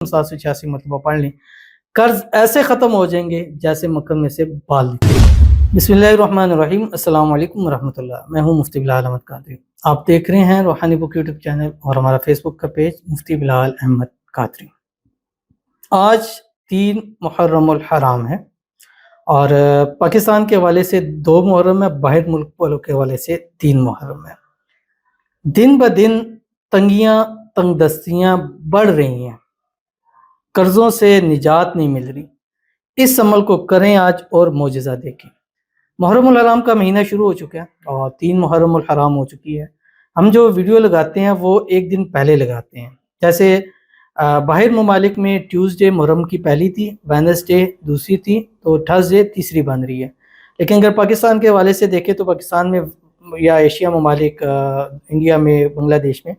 786 مرتبہ پڑھ لیں، قرض ایسے ختم ہو جائیں گے جیسے مکھن میں سے بال نکلے۔ بسم اللہ الرحمن الرحیم۔ السلام علیکم ورحمۃ اللہ۔ میں ہوں مفتی بلال احمد قادری۔ آپ دیکھ رہے ہیں روحانی بک یوٹیوب چینل اور ہمارا فیس بک کا پیج مفتی بلال احمد قادری۔ آج 3 محرم الحرام ہے اور پاکستان کے حوالے سے 2 محرم ہے، باہر ملک والوں کے حوالے سے 3 محرم ہے۔ دن بہ دن تنگیاں تنگ دستیاں بڑھ رہی ہیں، قرضوں سے نجات نہیں مل رہی۔ اس عمل کو کریں آج اور معجزہ دیکھیں۔ محرم الحرام کا مہینہ شروع ہو چکا ہے اور 3 محرم الحرام ہو چکی ہے۔ ہم جو ویڈیو لگاتے ہیں وہ ایک دن پہلے لگاتے ہیں، جیسے باہر ممالک میں ٹیوزڈے محرم کی پہلی تھی، وینسڈے دوسری تھی، تو تھرسڈے تیسری بن رہی ہے۔ لیکن اگر پاکستان کے حوالے سے دیکھیں تو پاکستان میں یا ایشیا ممالک، انڈیا میں، بنگلہ دیش میں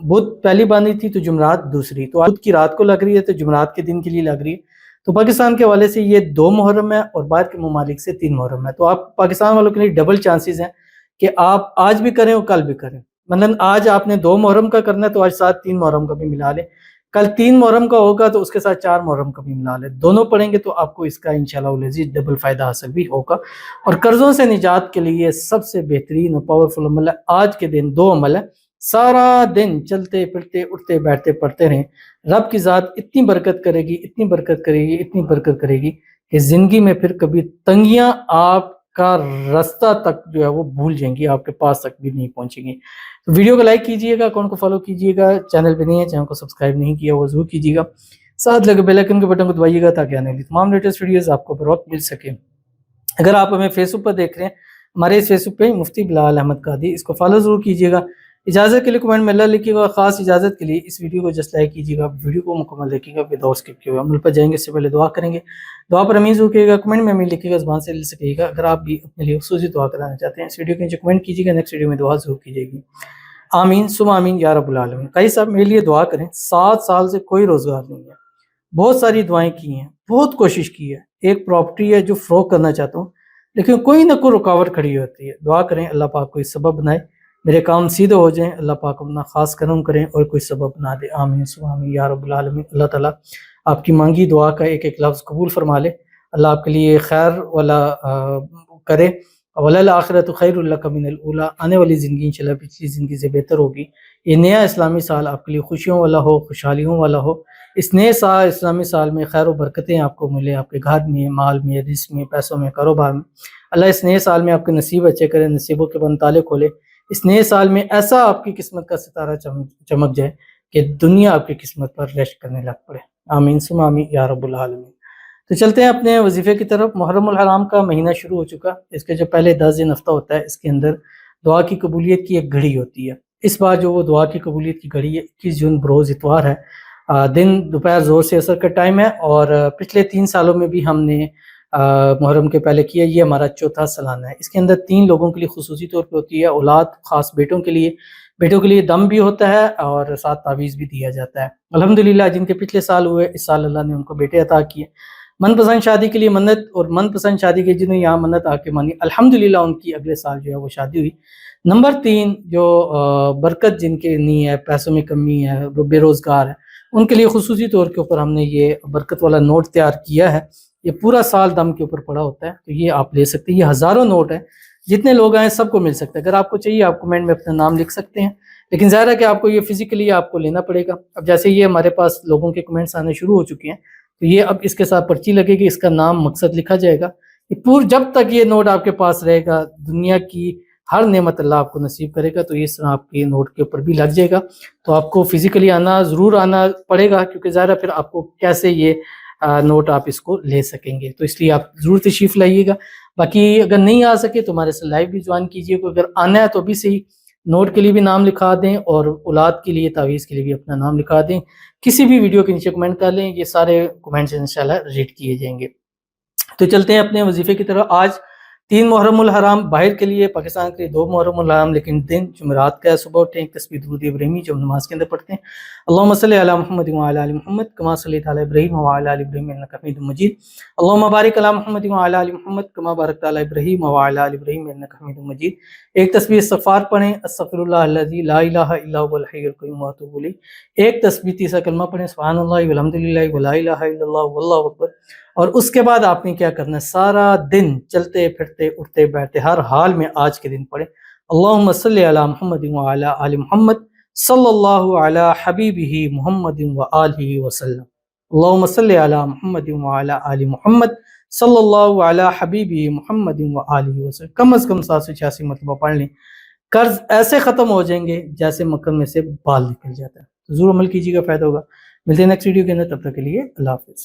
بدھ پہلی بن رہی تھی تو جمعرات دوسری، تو بدھ کی رات کو لگ رہی ہے تو جمعرات کے دن کے لیے لگ رہی ہے۔ تو پاکستان کے حوالے سے یہ 2 محرم ہے اور باہر کے ممالک سے 3 محرم ہے۔ تو آپ پاکستان والوں کے لیے ڈبل چانسز ہیں کہ آپ آج بھی کریں اور کل بھی کریں۔ مثلا آج آپ نے 2 محرم کا کرنا ہے تو آج ساتھ 3 محرم کا بھی ملا لیں، کل 3 محرم کا ہوگا تو اس کے ساتھ 4 محرم کا بھی ملا لیں، دونوں پڑھیں گے تو آپ کو اس کا انشاءاللہ العزیز ڈبل فائدہ حاصل بھی ہوگا۔ اور قرضوں سے نجات کے لیے سب سے بہترین اور پاورفل عمل ہے آج کے دن 2 عمل ہے۔ سارا دن چلتے پھرتے اٹھتے بیٹھتے پڑھتے رہیں، رب کی ذات اتنی برکت کرے گی، اتنی برکت کرے گی، اتنی برکت کرے گی کہ زندگی میں پھر کبھی تنگیاں آپ کا راستہ تک جو ہے وہ بھول جائیں گی، آپ کے پاس تک بھی نہیں پہنچیں گی۔ تو ویڈیو کو لائک کیجئے گا، اکاؤنٹ کو فالو کیجئے گا، چینل پہ نہیں ہے چینل کو سبسکرائب نہیں کیا وہ ضرور کیجئے گا، ساتھ لگے بیل آئیکن کے بٹن کو دبائیے گا تاکہ آنے والی تمام لیٹسٹ ویڈیوز آپ کو بر وقت مل سکے۔ اگر آپ ہمیں فیس بک پر دیکھ رہے ہیں، ہمارے اس فیس بک پہ مفتی بلال احمد قادری، اس کو فالو ضرور کیجئے گا۔ اجازت کے لیے کمنٹ میں اللہ لکھیے گا، خاص اجازت کے لیے اس ویڈیو کو جسٹ لائک کیجیے گا، ویڈیو کو مکمل دیکھیے گا وداؤٹ اسکپ کیے ہوئے۔ عمل پر جائیں گے اس سے پہلے دعا کریں گے، دعا پر امین ضرور کیجیے گا، کمنٹ میں امین لکھیے گا، زبان سے دل سے کہیے گا۔ اگر آپ بھی اپنے لیے خصوصی دعا کرانا چاہتے ہیں اس ویڈیو کے نیچے کمنٹ کیجیے گا، نیکسٹ ویڈیو میں دعا ضرور کیجیے گی۔ آمین ثم آمین یا رب العالمین۔ قاری صاحب میرے لیے دعا کریں، 7 سال سے کوئی روزگار نہیں ہے، بہت ساری دعائیں کی ہیں، بہت کوشش کی ہے، ایک پراپرٹی ہے جو فروغ کرنا چاہتا ہوں لیکن کوئی نہ کوئی رکاوٹ کھڑی ہوتی ہے۔ دعا کریں اللہ پاک کوئی سبب بنائے، میرے کام سیدھے ہو جائیں، اللہ پاک اپنا خاص کرم کریں اور کوئی سبب نہ دے۔ آمین ثم آمین یا رب العالمین۔ اللہ تعالیٰ آپ کی مانگی دعا کا ایک ایک لفظ قبول فرما لے، اللہ آپ کے لیے خیر والا کرے۔ وَلَلْآخِرَةُ خَيْرٌ لَكَ مِنَ الْأُولَىٰ، آنے والی زندگی انشاءاللہ پچھلی زندگی سے بہتر ہوگی۔ یہ نیا اسلامی سال آپ کے لیے خوشیوں والا ہو، خوشحالیوں والا ہو۔ اس نئے سال اسلامی سال میں خیر و برکتیں آپ کو ملے، آپ کے گھر میں، مال میں، رزق میں، پیسوں میں، کاروبار میں۔ اللہ اس نئے سال میں آپ کے نصیب اچھے کرے، نصیبوں کے بند تالے کھولے۔ اس نئے سال میں ایسا آپ کی قسمت کا ستارہ چمک جائے کہ دنیا آپ کی قسمت پر ریسٹ کرنے لگ پڑے۔ آمین ثم آمین یا رب العالمین۔ تو چلتے ہیں اپنے وظیفے کی طرف۔ محرم الحرام کا مہینہ شروع ہو چکا، اس کے جو پہلے 10 دن ہفتہ ہوتا ہے اس کے اندر دعا کی قبولیت کی ایک گھڑی ہوتی ہے۔ اس بار جو وہ دعا کی قبولیت کی گھڑی ہے 21 جون بروز اتوار ہے، دن دوپہر زور سے اثر کا ٹائم ہے، اور پچھلے 3 سالوں میں بھی ہم نے محرم کے پہلے کیا، یہ ہمارا 4تھا سالانہ ہے۔ اس کے اندر 3 لوگوں کے لیے خصوصی طور پہ ہوتی ہے، اولاد، خاص بیٹوں کے لیے دم بھی ہوتا ہے اور ساتھ تعویذ بھی دیا جاتا ہے۔ الحمدللہ جن کے پچھلے سال ہوئے اس سال اللہ نے ان کو بیٹے عطا کیے۔ من پسند شادی کے لیے منت، اور من پسند شادی کے جنہوں نے یہاں منت آ کے مانی الحمدللہ ان کی اگلے سال جو ہے وہ شادی ہوئی۔ نمبر 3 جو برکت جن کے نہیں ہے، پیسوں میں کمی ہے، بے روزگار ہے، ان کے لیے خصوصی طور کے اوپر ہم نے یہ برکت والا نوٹ تیار کیا ہے۔ یہ پورا سال دم کے اوپر پڑا ہوتا ہے، تو یہ آپ لے سکتے ہیں۔ یہ ہزاروں نوٹ ہے، جتنے لوگ آئیں سب کو مل سکتا ہے۔ اگر آپ کو چاہیے آپ کمنٹ میں اپنا نام لکھ سکتے ہیں، لیکن ظاہر ہے کہ آپ کو یہ فزیکلی آپ کو لینا پڑے گا۔ اب جیسے یہ ہمارے پاس لوگوں کے کمنٹس آنے شروع ہو چکے ہیں، تو یہ اب اس کے ساتھ پرچی لگے گی، اس کا نام مقصد لکھا جائے گا۔ یہ جب تک یہ نوٹ آپ کے پاس رہے گا دنیا کی ہر نعمت اللہ آپ کو نصیب کرے گا، تو اس طرح آپ کے نوٹ کے اوپر بھی لگ جائے گا۔ تو آپ کو فزیکلی ضرور آنا پڑے گا، کیونکہ ظاہر ہے پھر آپ کو کیسے یہ نوٹ آپ اس کو لے سکیں گے، تو اس لیے آپ ضرور تشریف لائیے گا۔ باقی اگر نہیں آ سکے تو ہمارے سے لائیو بھی جوائن کیجیے گا، اگر آنا ہے تو بھی صحیح، نوٹ کے لیے بھی نام لکھا دیں اور اولاد کے لیے تعویذ کے لیے بھی اپنا نام لکھا دیں۔ کسی بھی ویڈیو کے نیچے کمنٹ کر لیں، یہ سارے کمنٹس انشاءاللہ ریڈ کیے جائیں گے۔ تو چلتے ہیں اپنے وظیفے کی طرف۔ آج 3 محرم الحرام، باہر کے لیے پاکستان کے لیے 2 محرم الحرام، لیکن دن جمعرات کا ہے، صبح اٹھیں ایک تسبیح درود ابراہیمی جو ہم نماز کے اندر پڑھتے ہیں، اللہم صلی علی محمد وعلی آل محمد کما صلیت علی ابراہیم وعلی آل ابراہیم انک حمید مجید، اللہم بارک علی محمد وعلی آل محمد کما بارکت علی ابراہیم وعلی آل ابراہیم انک حمید مجید، ایک تسبیح استغفار پڑھیں، استغفر اللہ الذی لا الہ الا هو الحی القیوم واتوب الیہ، ایک تسبیح تیسرا کلمہ پڑھیں، سبحان اللہ والحمدللہ ولا الہ الا اللہ واللہ اکبر، اور اس کے بعد آپ نے کیا کرنا ہے، سارا دن چلتے پھرتے اٹھتے بیٹھتے ہر حال میں آج کے دن پڑھیں، اللہم صلی علی محمد وعلی آل محمد صلی اللہ علی حبیبہ محمد وآلہ وسلم، اللہم صلی علی محمد وعلی آل محمد صلی اللہ علی حبیبہ محمد وآلہ وسلم، کم از کم 786 مرتبہ پڑھ لیں، قرض ایسے ختم ہو جائیں گے جیسے مکھن میں سے بال نکل جاتا ہے، ضرور عمل کیجیے گا، فائدہ ہوگا۔ ملتے ہیں نیکسٹ ویڈیو کے اندر، تب تک کے لیے اللہ حافظ۔